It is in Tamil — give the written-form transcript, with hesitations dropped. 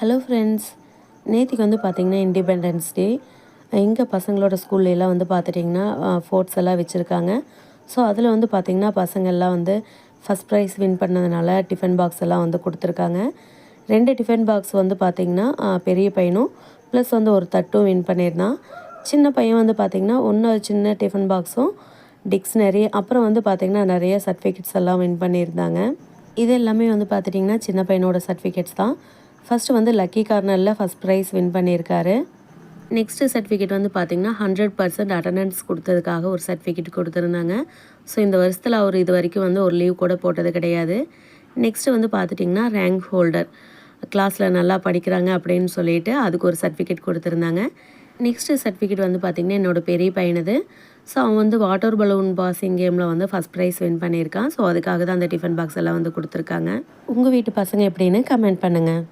ஹலோ ஃப்ரெண்ட்ஸ், நேத்திக்கு வந்து பார்த்திங்கன்னா இண்டிபெண்டன்ஸ் டே. எங்கள் பசங்களோட ஸ்கூல்லலாம் வந்து பார்த்துட்டிங்கன்னா ஃபோர்ட்ஸ் எல்லாம் வச்சுருக்காங்க. ஸோ அதில் வந்து பார்த்திங்கன்னா பசங்கள்லாம் வந்து ஃபஸ்ட் ப்ரைஸ் வின் பண்ணதுனால டிஃபன் பாக்ஸ் எல்லாம் வந்து கொடுத்துருக்காங்க. 2 டிஃபன் பாக்ஸ் வந்து பார்த்திங்கன்னா பெரிய பையனும் ப்ளஸ் வந்து ஒரு தட்டும் வின் பண்ணியிருந்தான். சின்ன பையன் வந்து பார்த்திங்கன்னா இன்னொரு சின்ன டிஃபன் பாக்ஸும் டிக்ஷனரி அப்புறம் வந்து பார்த்திங்கன்னா நிறைய சர்டிஃபிகேட்ஸ் எல்லாம் வின் பண்ணியிருந்தாங்க. இது எல்லாமே வந்து பார்த்துட்டிங்கன்னா சின்ன பையனோட சர்டிஃபிகேட்ஸ் தான். ஃபஸ்ட்டு வந்து லக்கி கார்னரில் ஃபஸ்ட் ப்ரைஸ் வின் பண்ணியிருக்காரு. நெக்ஸ்ட்டு சர்டிஃபிகேட் வந்து பார்த்திங்கன்னா 100% அட்டண்டன்ஸ் கொடுத்ததுக்காக ஒரு சர்டிஃபிகேட் கொடுத்துருந்தாங்க. ஸோ இந்த வருஷத்தில் அவர் இது வரைக்கும் வந்து ஒரு லீவ் கூட போட்டது கிடையாது. நெக்ஸ்ட்டு வந்து பார்த்துட்டிங்கன்னா ரேங்க் ஹோல்டர், கிளாஸில் நல்லா படிக்கிறாங்க அப்படின்னு சொல்லிட்டு அதுக்கு ஒரு சர்டிஃபிகேட் கொடுத்துருந்தாங்க. நெக்ஸ்ட்டு சர்டிஃபிகேட் வந்து பார்த்திங்கன்னா என்னோடய பெரிய பையனது. ஸோ அவன் வந்து வாட்டர் பலூன் பாசிங் கேமில் வந்து ஃபஸ்ட் ப்ரைஸ் வின் பண்ணியிருக்கான். ஸோ அதுக்காக தான் அந்த டிஃபன் பாக்ஸ் எல்லாம் வந்து கொடுத்துருக்காங்க. உங்கள் வீட்டு பசங்க எப்படின்னு கமெண்ட் பண்ணுங்கள்.